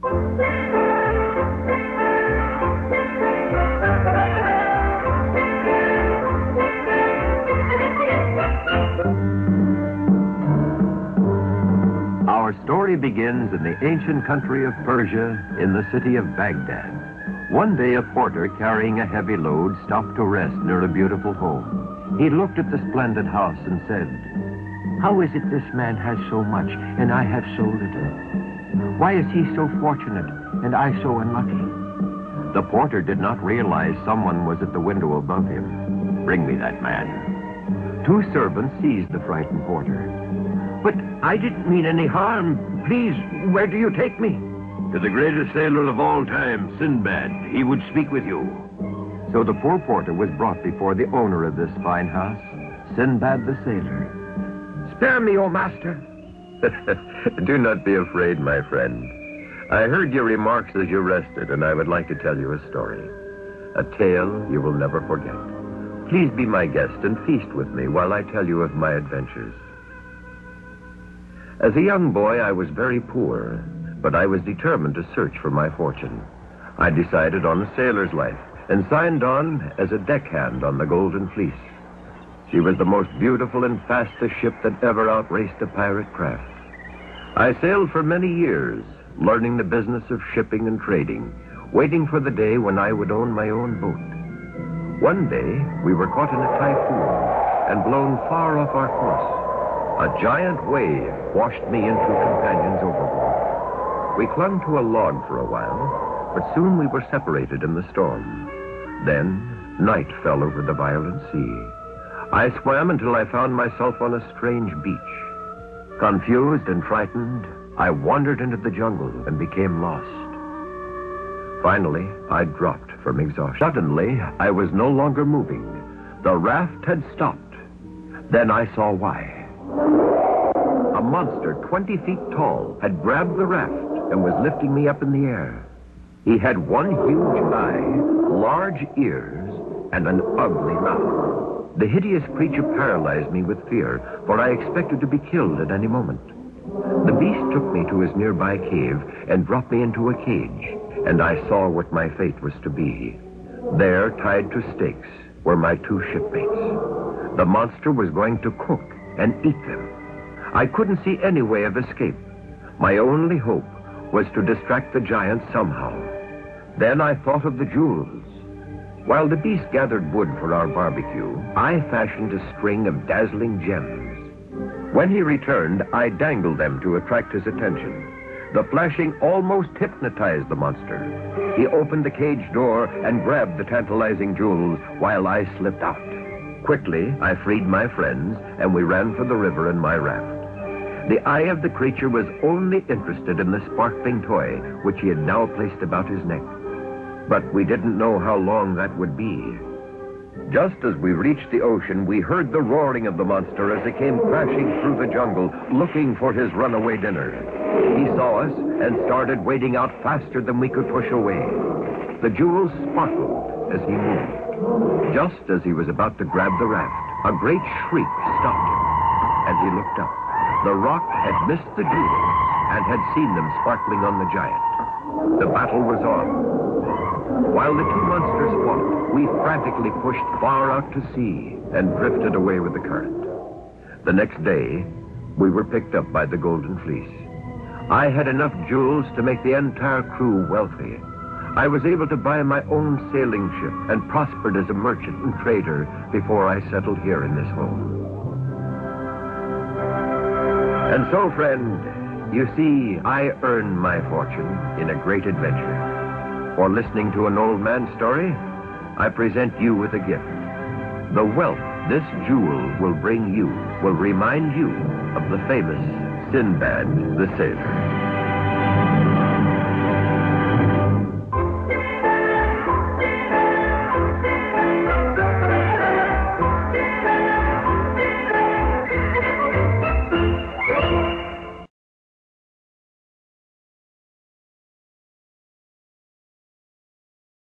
Our story begins in the ancient country of Persia, in the city of Baghdad. One day, a porter carrying a heavy load stopped to rest near a beautiful home. He looked at the splendid house and said, "How is it this man has so much and I have so little? Why is he so fortunate and I so unlucky?" The porter did not realize someone was at the window above him. "Bring me that man." Two servants seized the frightened porter. "But I didn't mean any harm. Please, where do you take me?" "To the greatest sailor of all time, Sinbad. He would speak with you." So the poor porter was brought before the owner of this fine house, Sinbad the sailor. "Spare me, O master." Do not be afraid, my friend. I heard your remarks as you rested, and I would like to tell you a story. A tale you will never forget. Please be my guest and feast with me while I tell you of my adventures. As a young boy, I was very poor, but I was determined to search for my fortune. I decided on a sailor's life and signed on as a deckhand on the Golden Fleece. She was the most beautiful and fastest ship that ever outraced a pirate craft. I sailed for many years, learning the business of shipping and trading, waiting for the day when I would own my own boat. One day, we were caught in a typhoon and blown far off our course. A giant wave washed me and two companions overboard. We clung to a log for a while, but soon we were separated in the storm. Then, night fell over the violent sea. I swam until I found myself on a strange beach. Confused and frightened, I wandered into the jungle and became lost. Finally, I dropped from exhaustion. Suddenly, I was no longer moving. The raft had stopped. Then I saw why. A monster 20 feet tall had grabbed the raft and was lifting me up in the air. He had one huge eye, large ears, and an ugly mouth. The hideous creature paralyzed me with fear, for I expected to be killed at any moment. The beast took me to his nearby cave and dropped me into a cage, and I saw what my fate was to be. There, tied to stakes, were my two shipmates. The monster was going to cook and eat them. I couldn't see any way of escape. My only hope was to distract the giant somehow. Then I thought of the jewels. While the beast gathered wood for our barbecue, I fashioned a string of dazzling gems. When he returned, I dangled them to attract his attention. The flashing almost hypnotized the monster. He opened the cage door and grabbed the tantalizing jewels while I slipped out. Quickly, I freed my friends, and we ran for the river in my raft. The eye of the creature was only interested in the sparkling toy, which he had now placed about his neck. But we didn't know how long that would be. Just as we reached the ocean, we heard the roaring of the monster as it came crashing through the jungle, looking for his runaway dinner. He saw us and started wading out faster than we could push away. The jewels sparkled as he moved. Just as he was about to grab the raft, a great shriek stopped him, and he looked up. The rock had missed the jewels and had seen them sparkling on the giant. The battle was on. While the two monsters fought, we frantically pushed far out to sea and drifted away with the current. The next day, we were picked up by the Golden Fleece. I had enough jewels to make the entire crew wealthy. I was able to buy my own sailing ship and prospered as a merchant and trader before I settled here in this home. And so, friend, you see, I earned my fortune in a great adventure. For listening to an old man's story, I present you with a gift. The wealth this jewel will bring you will remind you of the famous Sinbad the Sailor.